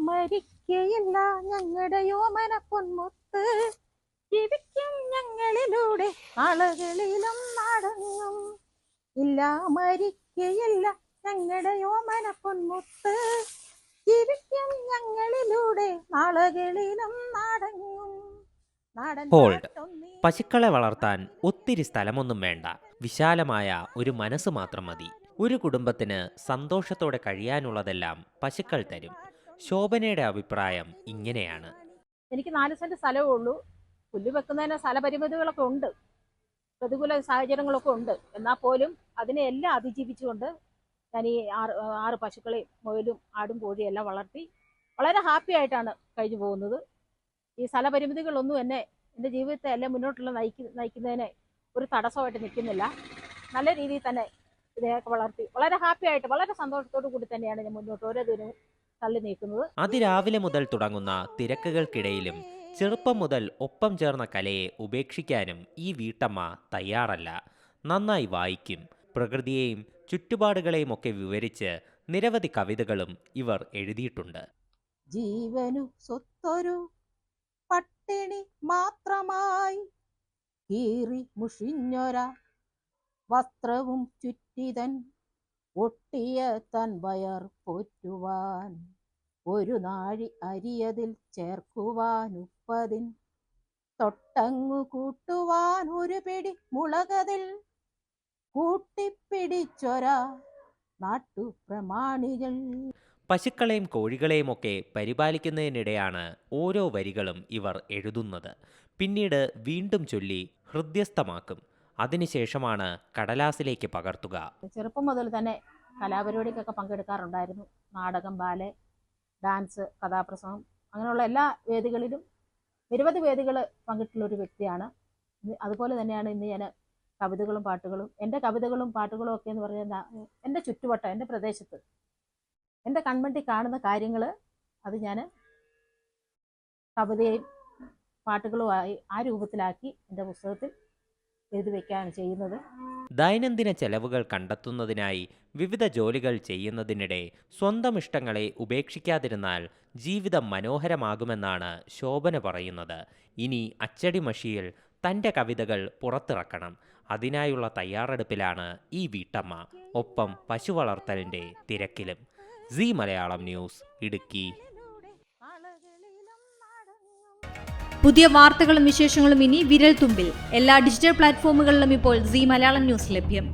മരിക്കയില്ല ഞങ്ങളുടെ യോമന പൊന്മുത്ത്, ജീവിക്കും ഞങ്ങളിലൂടെ നാളുകളിലും നാടങ്ങും. ഇല്ല മരിക്കയില്ല ഞങ്ങളുടെ യോമന പൊന്മുത്ത്, ജീവിക്കും ഞങ്ങളിലൂടെ നാളുകളിലും നാടങ്ങും. ഹോൾഡ്. പശുക്കളെ വളർത്താൻ ഒത്തിരി സ്ഥലമൊന്നും വേണ്ട, വിശാലമായ ഒരു മനസ്സ് മാത്രം മതി. ഒരു കുടുംബത്തിന് സന്തോഷത്തോടെ കഴിയാനുള്ളതെല്ലാം പശുക്കൾ തരും. ശോഭനയുടെ അഭിപ്രായം ഇങ്ങനെയാണ്. എനിക്ക് 4 സെന്റ് സ്ഥലമേ ഉള്ളൂ. പുല്ല് വെക്കുന്നതിന് സ്ഥലപരിമിതികളൊക്കെ ഉണ്ട്, പ്രതികൂല സാഹചര്യങ്ങളൊക്കെ ഉണ്ട്. എന്നാൽ പോലും അതിനെ എല്ലാം അതിജീവിച്ചുകൊണ്ട് ഞാൻ ഈ 6 പശുക്കളെയും മുയലും ആടും കോഴിയും എല്ലാം വളർത്തി വളരെ ഹാപ്പി ആയിട്ടാണ് കഴിഞ്ഞു പോകുന്നത്. ഈ സ്ഥലപരിമിതികളൊന്നും എൻ്റെ ജീവിതത്തെ എല്ലാം മുന്നോട്ടുള്ള നയിക്കുന്നതിന് ഒരു തടസ്സമായിട്ട് നിൽക്കുന്നില്ല. നല്ല രീതിയിൽ തന്നെ ഇതിനെയൊക്കെ വളർത്തി വളരെ ഹാപ്പി ആയിട്ട് വളരെ സന്തോഷത്തോടു കൂടി തന്നെയാണ് ഞാൻ മുന്നോട്ട് ഓരോ ദിനവും തള്ളി നീക്കുന്നത്. അതിരാവിലെ മുതൽ തുടങ്ങുന്ന തിരക്കുകൾക്കിടയിലും ചെറുപ്പം മുതൽ ഒപ്പം ചേർന്ന കലയെ ഉപേക്ഷിക്കാനും ഈ വീട്ടമ്മ തയ്യാറല്ല. നന്നായി വായിക്കും. പ്രകൃതിയെയും ചുറ്റുപാടുകളെയും ഒക്കെ വിവരിച്ച് നിരവധി കവിതകളും ഇവർ എഴുതിയിട്ടുണ്ട്. ജീവനു സ്വത്തൊരു പട്ടിണി മാത്രമായി കീറി മുഷിഞ്ഞൊര വസ്ത്രവും ചുറ്റിതൻ ഒട്ടിയ തൻ വയർ പോറ്റുവാൻ, ഒരു നാഴി അരിയതിൽ ചേർക്കുവാൻ ഉപ്പതിൻ, തൊട്ടങ്ങു കൂട്ടുവാൻ ഒരു പിടി മുളകതിൽ കൂട്ടിപ്പിടിച്ചൊര നാട്ടുപ്രമാണികൾ. പശുക്കളെയും കോഴികളെയും ഒക്കെ പരിപാലിക്കുന്നതിനിടെയാണ് ഓരോ വരികളും ഇവർ എഴുതുന്നത്. പിന്നീട് വീണ്ടും ചൊല്ലി ഹൃദ്യസ്ഥമാക്കും. അതിനുശേഷമാണ് കടലാസിലേക്ക് പകർത്തുക. ചെറുപ്പം മുതൽ തന്നെ കലാപരിപാടിക്കൊക്കെ പങ്കെടുക്കാറുണ്ടായിരുന്നു. നാടകം, ബാലെ, ഡാൻസ്, കഥാപ്രസംഗം, അങ്ങനെയുള്ള എല്ലാ വേദികളിലും നിരവധി വേദികൾ പങ്കിട്ടുള്ള ഒരു വ്യക്തിയാണ്. അതുപോലെ തന്നെയാണ് ഇന്ന് ഞാൻ കവിതകളും പാട്ടുകളും, എൻ്റെ കവിതകളും പാട്ടുകളും ഒക്കെ എന്ന് പറഞ്ഞാൽ എൻ്റെ ചുറ്റുവട്ടം, എൻ്റെ പ്രദേശത്ത്, എൻ്റെ കൺമുന്നിൽ കാണുന്ന കാര്യങ്ങൾ അത് ഞാൻ കവിതയും പാട്ടുകളുമായി ആ രൂപത്തിലാക്കി എൻ്റെ പുസ്തകത്തിൽ എഴുതി വയ്ക്കുകയാണ് ചെയ്യുന്നത്. ദൈനംദിന ചെലവുകൾ കണ്ടെത്തുന്നതിനായി വിവിധ ജോലികൾ ചെയ്യുന്നതിനിടെ സ്വന്തം ഇഷ്ടങ്ങളെ ഉപേക്ഷിക്കാതിരുന്നാൽ ജീവിതം മനോഹരമാകുമെന്നാണ് ശോഭന പറയുന്നത്. ഇനി അച്ചടി മഷിയിൽ തൻ്റെ കവിതകൾ പുറത്തിറക്കണം. അതിനായുള്ള തയ്യാറെടുപ്പിലാണ് ഈ വീട്ടമ്മ. ഒപ്പം പശു വളർത്തലിൻ്റെ തിരക്കിലും. Zee Malayalam news, Idukki. പുതിയ വാർത്തകളും വിശേഷങ്ങളും ഇനി വിരൽ തുമ്പിൽ. എല്ലാ ഡിജിറ്റൽ പ്ലാറ്റ്ഫോമുകളിലും ഇപ്പോൾ സീ മലയാളം ന്യൂസ് ലഭ്യം.